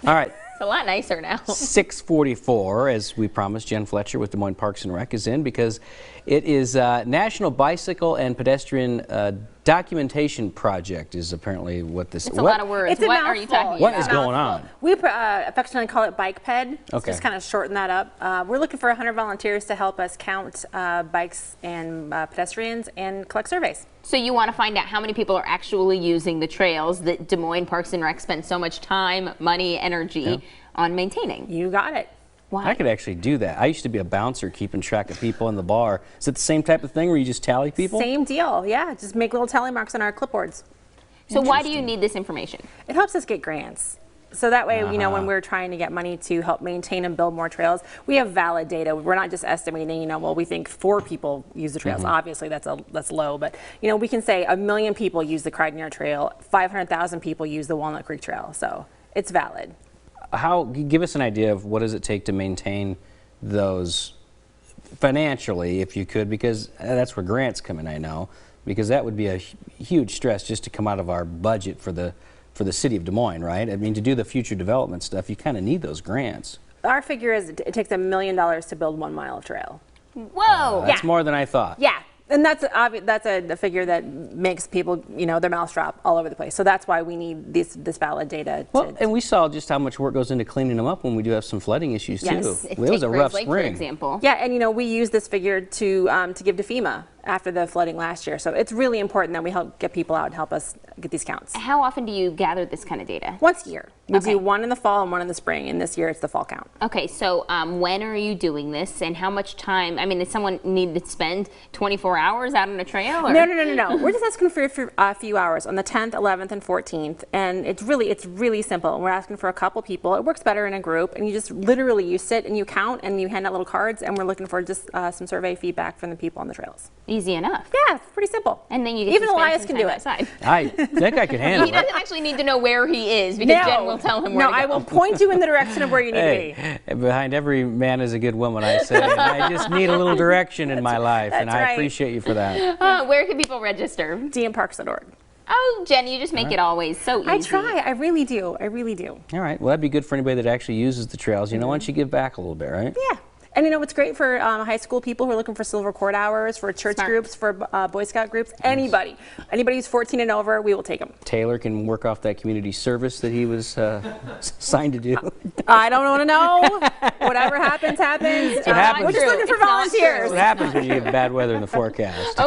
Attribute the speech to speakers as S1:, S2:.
S1: All right.
S2: It's a lot nicer now.
S1: 6:44, as we promised, Jen Fletcher with Des Moines Parks and Rec is in because it is National Bicycle and Pedestrian Documentation Project is apparently what this is.
S2: It's a lot of words.
S3: It's a
S2: What are you talking about?
S1: What is going on?
S3: We affectionately call it Bike Ped.
S1: Okay.
S3: Just kind of shorten that up. We're looking for 100 volunteers to help us count bikes and pedestrians and collect surveys.
S2: So you want to find out how many people are actually using the trails that Des Moines Parks and Rec spend so much time, money, energy on maintaining.
S3: You got it.
S2: Why?
S1: I could actually do that. I used to be a bouncer keeping track of people in the bar. Is it the same type of thing where you just tally people?
S3: Same deal, yeah. Just make little tally marks on our clipboards.
S2: So why do you need this information?
S3: It helps us get grants. So that way, you know, when we're trying to get money to help maintain and build more trails, we have valid data. We're not just estimating, you know, well, we think 4 people use the trails. Obviously, that's low, but, you know, we can say 1 million people use the Cried Trail, 500,000 people use the Walnut Creek Trail. So it's valid.
S1: Give us an idea of what does it take to maintain those financially, if you could, because that's where grants come in, I know, because that would be a huge stress just to come out of our budget for the city of Des Moines, right? I mean, to do the future development stuff, you kind of need those grants.
S3: Our figure is it takes $1 million to build 1 mile of trail.
S2: Whoa!
S1: That's more than I thought.
S3: Yeah. And that's a figure that makes people, you know, their mouths drop all over the place. So that's why we need this valid data.
S1: Well, and we saw just how much work goes into cleaning them up when we do have some flooding issues too.
S3: Yes.
S1: It was a rough
S2: Lake,
S1: spring.
S2: for example.
S3: Yeah, and you know, we use this figure to give to FEMA after the flooding last year. So it's really important that we help get people out and help us get these counts.
S2: How often do you gather this kind of data?
S3: Once a year. We
S2: Okay.
S3: do one in the fall and one in the spring, and this year it's the fall count.
S2: Okay, so when are you doing this, and how much time? I mean, does someone need to spend 24 hours out on a trail? Or?
S3: No. We're just asking for a few hours on the 10th, 11th, and 14th, and it's really simple. We're asking for a couple people. It works better in a group, and you just literally you sit and you count and you hand out little cards, and we're looking for just some survey feedback from the people on the trails.
S2: Easy enough.
S3: Yeah, it's pretty simple.
S2: And then you get
S3: even
S2: to spend
S3: Elias
S2: some
S3: can
S2: time
S3: do it.
S2: outside.
S1: I think I could handle
S2: He
S1: it.
S2: doesn't actually need to know where he is because Jen will tell him where to go.
S3: I will point you in the direction of where you need to be.
S1: Behind every man is a good woman, I say. And I just need a little direction in my life, and I
S3: right.
S1: appreciate you for that.
S2: Where can people register?
S3: dmparks.org.
S2: Oh, Jen, you just make it always so easy.
S3: I try. I really do. I really do.
S1: All right. Well, that'd be good for anybody that actually uses the trails. You know, why don't you give back a little bit, right?
S3: Yeah. And you know, it's great for high school people who are looking for silver cord hours, for church groups, for Boy Scout groups, anybody. Anybody who's 14 and over, we will take them.
S1: Taylor can work off that community service that he was signed to do.
S3: I don't want to know. Whatever happens, happens.
S1: What happens.
S3: We're just looking for volunteers.
S1: What happens when you get bad weather in the forecast?